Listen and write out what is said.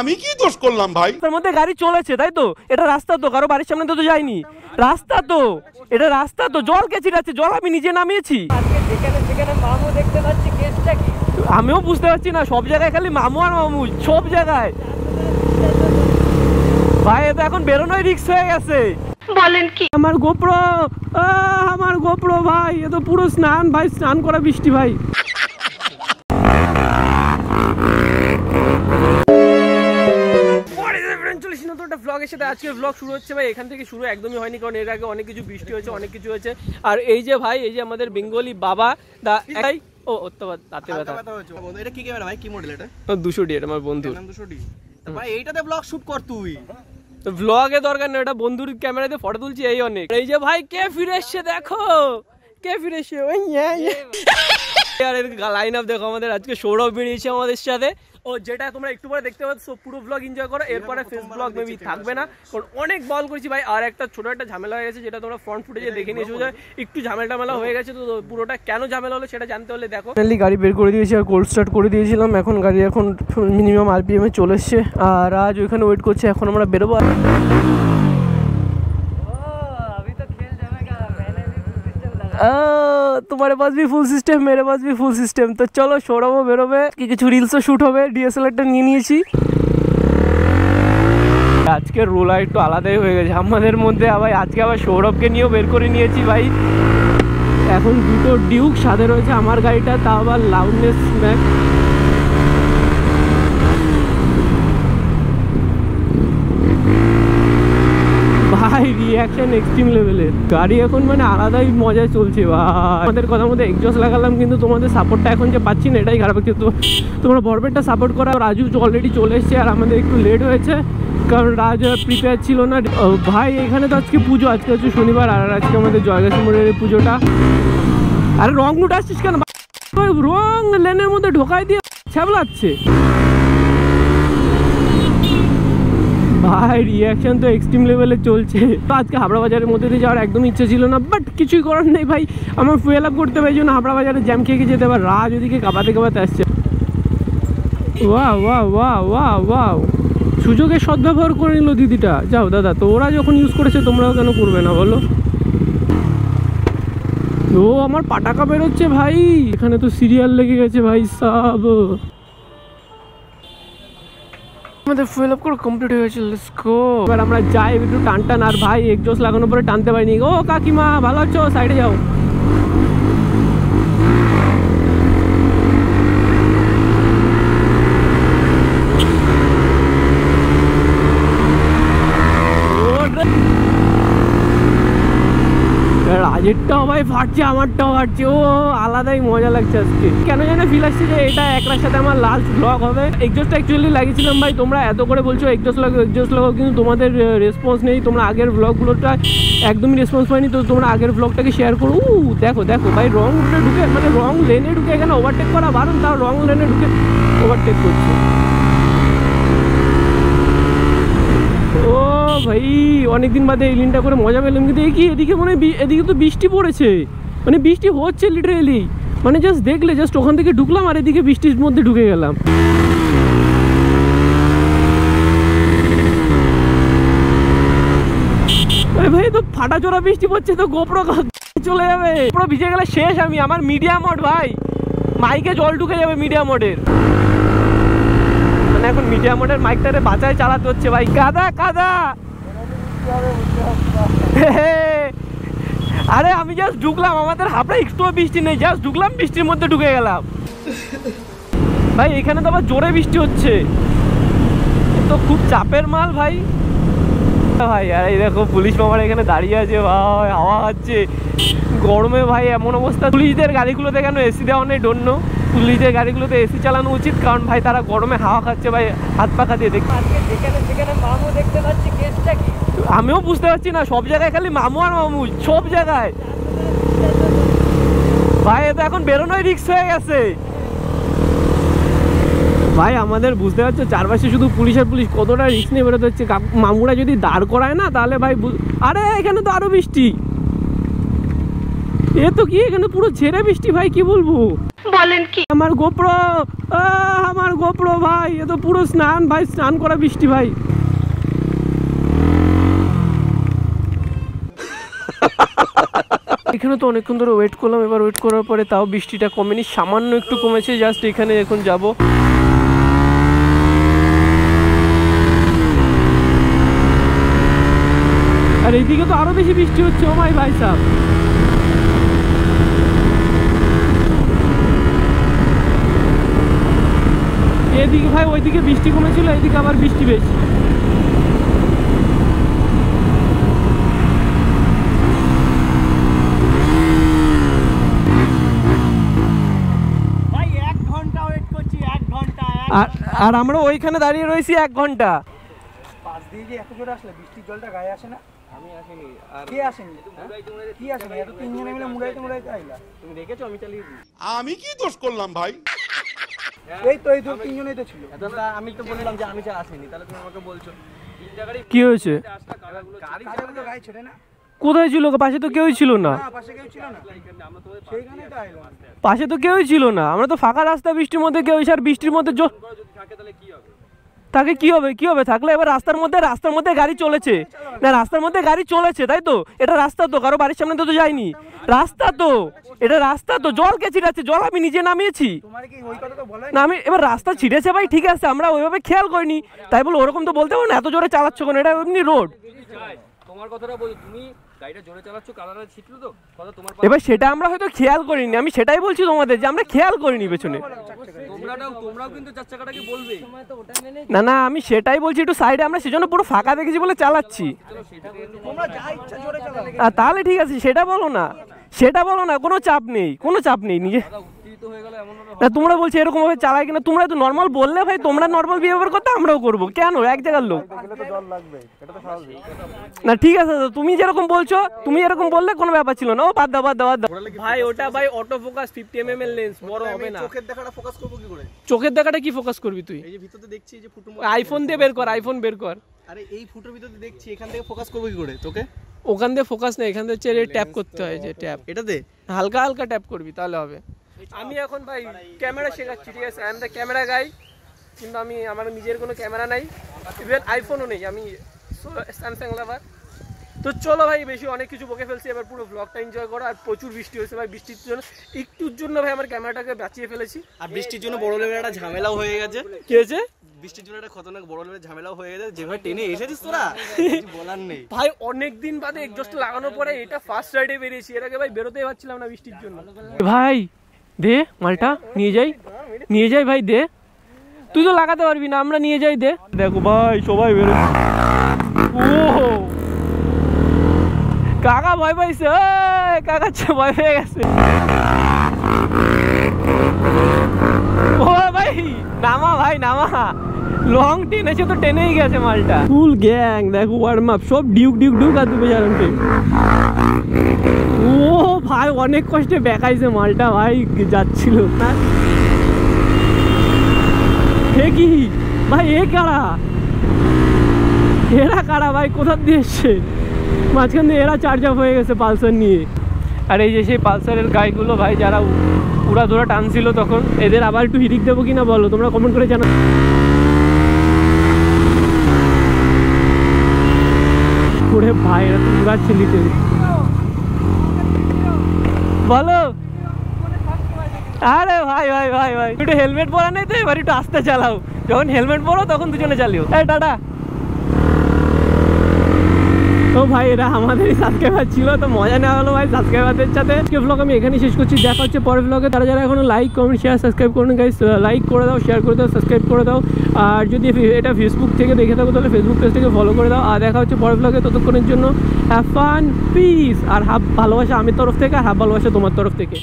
আমি কি দোষ করলাম ভাই? তার মধ্যে গাড়ি চলেছে তাই তো, এটা রাস্তা তো, কারো বাড়ির সামনে তো যায়নি, রাস্তা তো, এটা রাস্তা তো, জল কে ছিটাচ্ছে? জল আমি নিজে নামিয়েছি। আমিও বুঝতে পারছি না, সব জায়গায় খালি মামু আর মামু, সব জায়গায় ভাই। এটা এখন বেরোনোই রিস্ক হয়ে গেছে। বলেন কি? আমার গোপ্রো, আমার গোপ্রো ভাই, এ তো পুরো স্নান ভাই, স্নান করা বৃষ্টি ভাই। আজকে ব্লগ শুরু হচ্ছে ভাই, এখান থেকে শুরু একদমই হয়নি, কারণ এর আগে অনেক কিছু বৃষ্টি হয়েছে, অনেক কিছু হয়েছে। আর এই যে ভাই, এই যে আমাদের বেঙ্গলি বাবা দা, তাতে ব্যথা। এটা কি ক্যামেরা ভাই, কি মডেল এটা? 200D, এটা আমার বন্ধু। 200D ভাই, এইটাতে ব্লগ শুট কর তুই। ব্লগে দরকার নেই, এটা বন্ধুর ক্যামেরাতে ফটো তুলছি, এই অনেক। এই যে ভাই কে ফিরে এসছে, দেখো কে ফিরে এসছে, ওই লাইন আপ দেখো। আমাদের আজকে সৌরভ বেরিয়েছে আমাদের সাথে, ও যেটা তোমরা একটু পরে দেখতে পাচ্ছ। পুরো ব্লগ এনজয় করো, এরপরে ফেস ব্লগ মেবি থাকবে না, কারণ অনেক বল করেছি ভাই। আর একটা ছোট একটা ঝামেলা হয়ে গেছে, যেটা তোমরা ফ্রন্ট ফুটেজে দেখে নিয়েছো, একটু ঝামেলা হয়ে গেছে। তো পুরোটা কেন ঝামেলা হলো সেটা জানতে হলে দেখো। ফাইনালি গাড়ি বের করে দিয়েছি আর কোল্ড স্টার্ট করে দিয়েছিলাম। এখন গাড়ি এখন মিনিমাম RPM এ চলে এসছে, আর আজ ওইখানে ওয়েট করছে। এখন আমরা বেরোবো। तुम्हारे पास भी फुल सिस्टम, मेरे पास भी फुल सिस्टम। तो चलो সৌরভও বেরোবে, কিছু রিলসও শ্যুট হবে, DSLR-টা নিয়ে নিয়েছি। আজকের রোলা একটু আলাদাই হয়ে গেছে আমাদের মধ্যে। আবার আজকে আবার সৌরভকে নিয়েও বের করে নিয়েছি ভাই। এখন দুটো ডিউক সাথে রয়েছে, আমার গাড়িটা, তা আবার লাউডনেস ম্যাক্স। ভাই রিঅ্যাকশন এক্সট্রিম লেভেলের, গাড়ি এখন মানে আলাদাই মজা চলছে ভাই। আমাদের কথার মধ্যে এক্সজস্ট লাগালাম, কিন্তু তোমাদের সাপোর্টটা এখন যে পাচ্ছি না, এটাই খারাপ লাগছে। তো তোমরা ভরপেটটা সাপোর্ট করো। রাজু অলরেডি চলে এসছে, আর আমাদের একটু লেট হয়েছে, কারণ রাজ প্রিপেয়ার ছিল না ভাই। এখানে তো আজকে পুজো, আজকে হচ্ছে শনিবার, আর আজকে আমাদের জয়গাছি মোড়ের পুজোটা। আরে রং রুট আসছিস কেন? রং লেনের মধ্যে ঢোকাই দিয়ে ছ্যাবলাচ্ছে ভাই। রিঅ্যাকশন তো এক্সট্রিম লেভেলে চলছে। তো আজকে হাবড়া বাজারের মধ্যে দিয়ে যাওয়ার একদম ইচ্ছে ছিল না, বাট কিছুই করার নেই ভাই, আমার ফুয়েল আপ করতে পারি, জন্য হাবড়া বাজারে জ্যাম খেয়ে যেতে পারে। রাজ ওদিকে কাঁপাতে আসছে। Wow wow wow wow wow, সুযোগের সদ্ব্যবহার করে নিল দিদিটা। যাও দাদা, তো ওরা যখন ইউজ করেছে তোমরাও কেন করবে না বলো? ও আমার পাটাকা বেরোচ্ছে ভাই, এখানে তো সিরিয়াল লেগে গেছে ভাই সব। আমাদের ফুয়েল আপ করে কমপ্লিট হয়ে গেছে, লেটস গো। এবার আমরা যাই একটু টান। আর ভাই এক্সজস্ট লাগানোর পরে টানতে পারিনি। ও কাকিমা ভালো আছো? সাইডে যাও। রাজেরটাও ভাই ফাটছে, আমারটাও ফাটছে। ও আলাদাই মজা লাগছে আজকে, কেন যেন ফিল আসছে যে এটা একটার সাথে আমার লাস্ট ব্লগ হবে। এক্সজস্টটা অ্যাকচুয়ালি লাগিয়েছিলাম ভাই, তোমরা এত করে বলছো এক্সজস্ট লাগাও, কিন্তু তোমাদের রেসপন্স নেই। তোমরা আগের ব্লগগুলোটা একদমই রেসপন্স পাইনি, তো তোমরা আগের ব্লগটাকে শেয়ার করো। দেখো ভাই, রং রুটে ঢুকে, মানে রং লেনে ঢুকে, এখানে ওভারটেক করা বারণ, তাও রং লেনে ঢুকে ওভারটেক করছে। ও ভাই অনেকদিন বাদে এই লিনটা করে মজা পেলাম, কিন্তু এদিকে মনে হয় এদিকে তো বৃষ্টি পড়েছে, মানে বৃষ্টি হচ্ছে লিটারেলি। মানে জাস্ট দেখলে, জাস্ট ওখান থেকে ঢুকলাম আর এদিকে বৃষ্টির মধ্যে ঢুকে গেলাম। ভাই তো ফাটা চোরা বৃষ্টি পড়ছে, তো গোপ্রো চলে যাবে, পুরো ভিজে গেলে শেষ। আমার মিডিয়া মোড ভাই, মাইকে জল ঢুকে যাবে মিডিয়া মোডের। মানে এখন মিডিয়া মোডের মাইকটারে বাঁচায় চালাতে হচ্ছে ভাই। কাদা আরে আমি জাস্ট ঢুকলাম, আমাদের হাবড়া একটু বৃষ্টি নেই, জাস্ট ঢুকলাম, বৃষ্টির মধ্যে ঢুকে গেলাম ভাই। এখানে তো আবার জোরে বৃষ্টি হচ্ছে, তো খুব চাপের মাল ভাই। ভাই আর এই দেখো পুলিশ মামারা এখানে দাঁড়িয়ে আছে ভাই, হাওয়া হচ্ছে গরমে ভাই, এমন অবস্থা। পুলিশদের গাড়িগুলোতে কেন এসি দেওয়া নেই ডোন্ট নো। পুলিশদের গাড়িগুলোতে এসি চালানো উচিত, কারণ ভাই তারা গরমে হাওয়া খাচ্ছে ভাই, হাত পাখা দিয়ে। দেখতে পাচ্ছি, আমিও বুঝতে পারছি না, সব জায়গায় খালি মামু আর মামু, সব জায়গায় ভাই। এটা এখন বেরোনোই রিস্ক হয়ে গেছে ভাই। আমাদের বুঝতে পারছো চারপাশে শুধু পুলিশ আর পুলিশ, কতটা রিস্ক নিয়ে বেরোতে হচ্ছে। মামুরা যদি দাঁড় করায় না তাহলে ভাই, আরে এখানে তো আরো বৃষ্টি, এ তো কি এখানে পুরো ঝেড়ে বৃষ্টি ভাই, কি বলবো। বলেন কি? আমার গোপ্রো, আমার গোপ্রো ভাই, এ তো পুরো স্নান ভাই, স্নান করা বৃষ্টি ভাই। এখানে তো অনেকক্ষণ ধরে ওয়েট করলাম, এবার ওয়েট করার পরে তাও বৃষ্টিটা কমেনি, সামান্য একটু কমেছে, জাস্ট এখানে এখন যাব। আর এইদিকে তো আরো বেশি বৃষ্টি হচ্ছে, ও ভাই ভাই সাহেব। এদিকে ভাই ওইদিকে বৃষ্টি কমেছিল, এদিকে আবার বৃষ্টি বেশি। আর আমরা ওইখানে দাঁড়িয়ে রয়েছি 1 ঘন্টা। পাশ দিয়ে যে এত জোরে আসলে বৃষ্টির জলটা গায়ে আসে না? আমি আসেনি। আর কে আসেনি? কি আসেনি? এত তিনজনে মিলে মুড়াইতে আইলা। তুমি দেখেছো আমি চালিয়ে দিই? আমি কি দোষ করলাম ভাই? এই তো তিনজনেই তো ছিল। আমি তো বললাম যে আমি যা আসেনি, তাহলে তুমি আমাকে বলছো কি হয়েছে? গাড়িগুলো গায়ে ছেড়ে না? কোথায় ছিল? পাশে তো কেউই ছিল না। পাশে কেউ ছিল না, সেইখানেই তো আইলাম। পাশে তো কেউই ছিল না, আমরা তো ফাঁকা রাস্তা, বৃষ্টির মধ্যে কেউ, আর বৃষ্টির মধ্যে তাকে কি হবে থাকলে? এবার রাস্তার মধ্যে গাড়ি চলেছে না, রাস্তার মধ্যে গাড়ি চলেছে, তাই তো? এটা রাস্তা তো, কারো বাড়ির সামনে তো যায়নি, রাস্তা তো, এটা রাস্তা তো। জল কে ছিটাচ্ছে? জল আমি নিজে নামিয়েছি না, আমি এবার রাস্তা ছিটেছে ভাই, ঠিক আছে, আমরা ওইভাবে খেয়াল করিনি, তাই বলে ওরকম তো বলতে পারো না এত জোরে চালাচ্ছ কেন, এটা এমনি রোড। তোমার কথাটা বল, তুমি গাড়িটা জোরে চালাচ্ছ, কাদাটা ছিটলো তো, কথা তোমার। এবার সেটা আমরা হয়তো খেয়াল করিনি, আমি সেটাই বলছি তোমাদের যে আমরা খেয়াল করিনি পেছনে। তোমরাও কিন্তু 4 চাকাটাকে বলবে না না, আমি সেটাই বলছি, একটু সাইডে আমরা সেজন্য পুরো ফাঁকা দেখেছি বলে চালাচ্ছি। তাহলে ঠিক আছে, সেটা বলো না, কোনো চাপ নেই নিজে। না তোমরা বলছো এরকম ভাবে চালাই কিনা, তোমরা তো নর্মাল বললে ভাই, তোমরা নর্মাল বিহেভিয়ার করতে আমরাও করবো কেন? এক জায়গার লোক না, ঠিক আছে, তুমি যেরকম বলছো, তুমি এরকম বললে কোনো ব্যাপার ছিল না। ও বাদ দাও ভাই, ওটা ভাই অটো ফোকাস 50 mm লেন্স, বড় হবে না। চোখের দেখাটা ফোকাস করব কি করে? চোখের দেখাটা কি ফোকাস করবি তুই? এই যে ভিতরে দেখছি, এই যে ফুটো, আইফোন দিয়ে বের কর, আইফোন বের কর। আরে এই ফুটোর ভিতরে দেখছি, এখান থেকে ফোকাস করব কি করে তোকে? ওখান দিয়ে ফোকাস নেই, এখান থেকে চেয়ে ট্যাপ করতে হয়, যে ট্যাপ, এটাতে হালকা হালকা ট্যাপ করবি তাহলে হবে। আমি এখন ভাই ক্যামেরা শেখাচ্ছি, ঠিক আছে? আই এম দ্য ক্যামেরা গাই, কিন্তু আমার নিজের কোনো ক্যামেরা নাই, ইভেন আইফোনও নেই, আমি স্যামসাং লাভার। তো চলো ভাই, বেশি অনেক কিছু বকে ফেলছি, এবার পুরো ব্লগটা এনজয় করো। আর প্রচুর বৃষ্টি হয়েছে ভাই, বৃষ্টির জন্য একটুর জন্য ভাই আমার ক্যামেরাটাকে বাঁচিয়ে ফেলেছি। আর বৃষ্টির জন্য বড় লেভেলের একটা ঝামেলাও হয়ে গেছে। কি হয়েছে? বৃষ্টির জন্য একটা খতরনাক বড় লেভেলের ঝামেলাও হয়ে গেছে, যেভাবে টেনে এসেছিস তোরা, কিছু বলার নেই ভাই। অনেকদিন বাদে এক্সস্ট লাগানোর পরে এটা ফার্স্ট রাইডে বেরিয়েছি, এর আগে ভাই বেরোতেই পারছিলাম না বৃষ্টির জন্য। ভাই দে মালটা, নিয়ে যাই ভাই, দে। তুই তো লাগাতে পারবি না, আমরা নিয়ে যাই, দে। দেখো ভাই সবাই বেরো। ও কাকা ভয় পাইছে, কাকা ভয় পেয়ে গেছে। ও ভাই নামা, ভাই নামা, লং টেনেছে তো টেনেই গেছে মালটা। ফুল গ্যাং দেখো, ওয়ার্ম আপ সব ডিউক আর দুটো জানাতে। ও ভাই অনেক কষ্টে বেকাইছে মালটা ভাই, যাচ্ছিল না। কি ভাই, এরা কারা ভাই, কোথা দিয়ে এসছে? মাঝখান দিয়ে এরা চার্জ আপ হয়ে গেছে পালসার নিয়ে। আর এই যে সেই পালসারের গাড়িগুলো ভাই, যারা উড়া ধরা টানছিল তখন, এদের আবার একটু হিরিক দেবো কিনা বলো, তোমরা কমেন্ট করে জানাও। ওরে ভাই, এরা তো উড়াচ্ছিলি বলো। আরে ভাই একটু হেলমেট পরা নেই তো, এবার একটু আস্তে চালাও, যখন হেলমেট পরো তখন দুজনে চালিও। এই টাটা। তো ভাই এরা আমাদেরই সাবস্ক্রাইবার ছিল, তো মজা নেওয়া হলো ভাই সাবস্ক্রাইবারদের সাথে। আজকে ব্লগ আমি এখানেই শেষ করছি, দেখা হচ্ছে পরের ব্লগে। তারা যারা এখনো লাইক কমেন্ট শেয়ার সাবস্ক্রাইব করুন গাইস, লাইক করে দাও, শেয়ার করে দাও, সাবস্ক্রাইব করে দাও। আর যদি এটা ফেসবুক থেকে দেখে থাকো তাহলে ফেসবুক পেজ থেকে ফলো করে দাও। আর দেখা হচ্ছে পরের ব্লগে, ততক্ষণের জন্য হ্যাভ ফান, পিস। আর হাফ ভালোবাসা আমার তরফ থেকে, আর হাফ ভালোবাসা তোমার তরফ থেকে।